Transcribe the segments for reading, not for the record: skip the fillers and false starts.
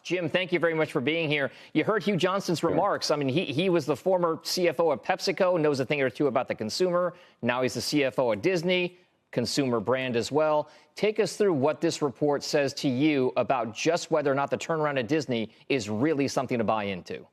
Jim, thank you very much for being here. You heard Hugh Johnston's remarks. I mean, he was the former CFO of PepsiCo, knows a thing or two about the consumer. Now he's the CFO of Disney, consumer brand as well. Take us through what this report says to you about just whether or not the turnaround at Disney is really something to buy into.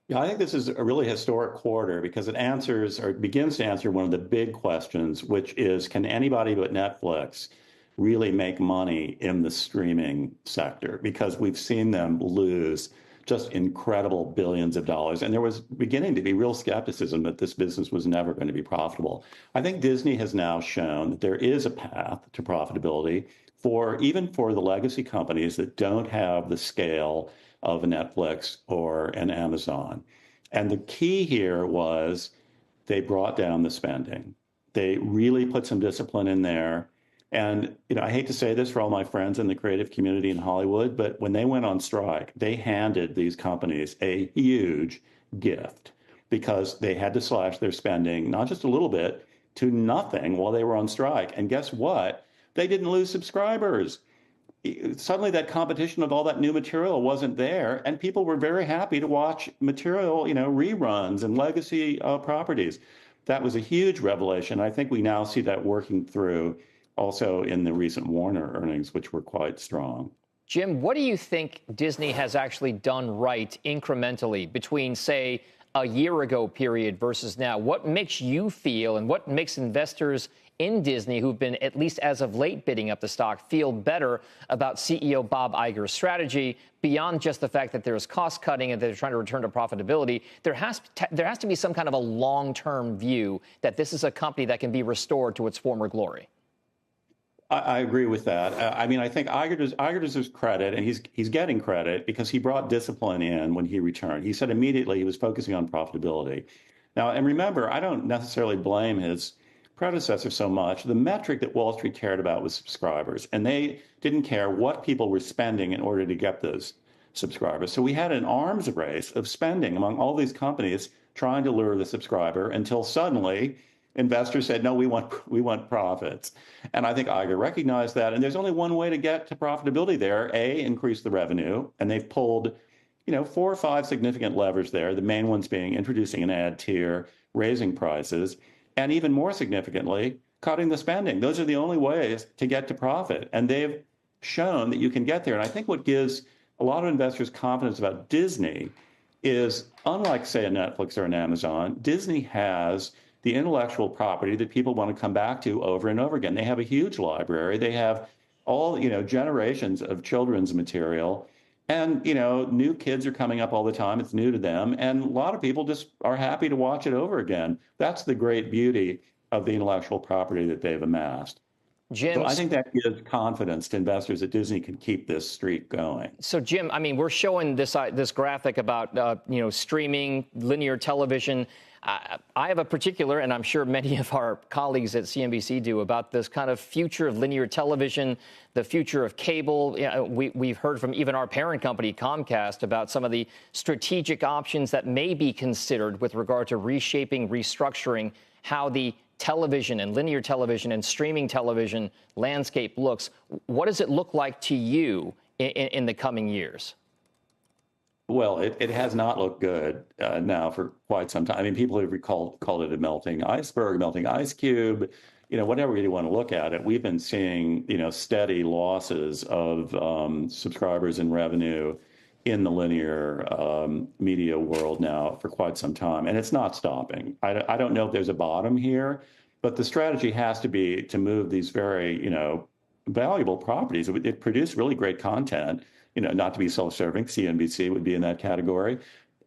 Yeah, I think this is a really historic quarter because it answers or begins to answer one of the big questions, which is, can anybody but Netflix really make money in the streaming sector? Because we've seen them lose just incredible billions of dollars. And there was beginning to be real skepticism that this business was never going to be profitable. I think Disney has now shown that there is a path to profitability even for the legacy companies that don't have the scale of a Netflix or an Amazon. And the key here was they brought down the spending. They really put some discipline in there. And, I hate to say this for all my friends in the creative community in Hollywood, but when they went on strike, they handed these companies a huge gift because they had to slash their spending, not just a little bit, to nothing while they were on strike. And guess what? They didn't lose subscribers. Suddenly that competition of all that new material wasn't there, and people were very happy to watch material, reruns and legacy properties. That was a huge revelation. I think we now see that working through also in the recent Warner earnings, which were quite strong. Jim, what do you think Disney has actually done right incrementally between, say, a year ago period versus now? What makes you feel and what makes investors in Disney who've been, at least as of late, bidding up the stock, feel better about CEO Bob Iger's strategy beyond just the fact that there's cost cutting and they're trying to return to profitability? There has to be some kind of a long-term view that this is a company that can be restored to its former glory. I agree with that. I think Iger deserves credit, and he's getting credit because he brought discipline in when he returned. He said immediately he was focusing on profitability. Now, and remember, I don't necessarily blame his predecessor so much. The metric that Wall Street cared about was subscribers, and they didn't care what people were spending in order to get those subscribers. So we had an arms race of spending among all these companies trying to lure the subscriber until suddenly investors said, no, we want profits. And I think Iger recognized that. And there's only one way to get to profitability there. A, increase the revenue. And they've pulled, 4 or 5 significant levers there. The main ones being introducing an ad tier, raising prices, and even more significantly, cutting the spending. Those are the only ways to get to profit. And they've shown that you can get there. And I think what gives a lot of investors confidence about Disney is, unlike, say, a Netflix or an Amazon, Disney has the intellectual property that people want to come back to over and over again. They have a huge library. They have all, generations of children's material. And, new kids are coming up all the time. It's new to them. And a lot of people just are happy to watch it over again. That's the great beauty of the intellectual property that they've amassed. Jim, so I think that gives confidence to investors that Disney can keep this streak going. So, Jim, we're showing this graphic about, streaming, linear television. I have a particular, and I'm sure many of our colleagues at CNBC do, about this kind of future of linear television, the future of cable. We've heard from even our parent company, Comcast, about some of the strategic options that may be considered with regard to reshaping, restructuring how the television and linear television and streaming television landscape looks. What does it look like to you in the coming years? Well, it has not looked good now for quite some time. People have called it a melting iceberg, melting ice cube, whatever you want to look at it. We've been seeing, steady losses of subscribers and revenue in the linear media world now for quite some time, and it's not stopping. I don't know if there's a bottom here, but the strategy has to be to move these very, valuable properties. It produce really great content, not to be self-serving. CNBC would be in that category.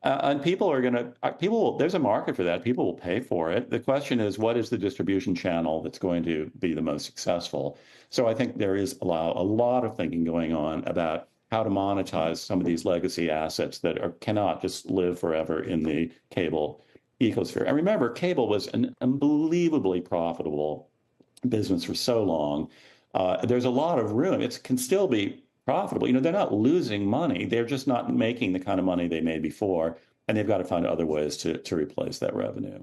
And there's a market for that. People will pay for it. The question is, what is the distribution channel that's going to be the most successful? So I think there is a lot of thinking going on about how to monetize some of these legacy assets that cannot just live forever in the cable ecosphere. And remember, cable was an unbelievably profitable business for so long. There's a lot of room. It can still be profitable. They're not losing money. They're just not making the kind of money they made before, and they've got to find other ways to replace that revenue.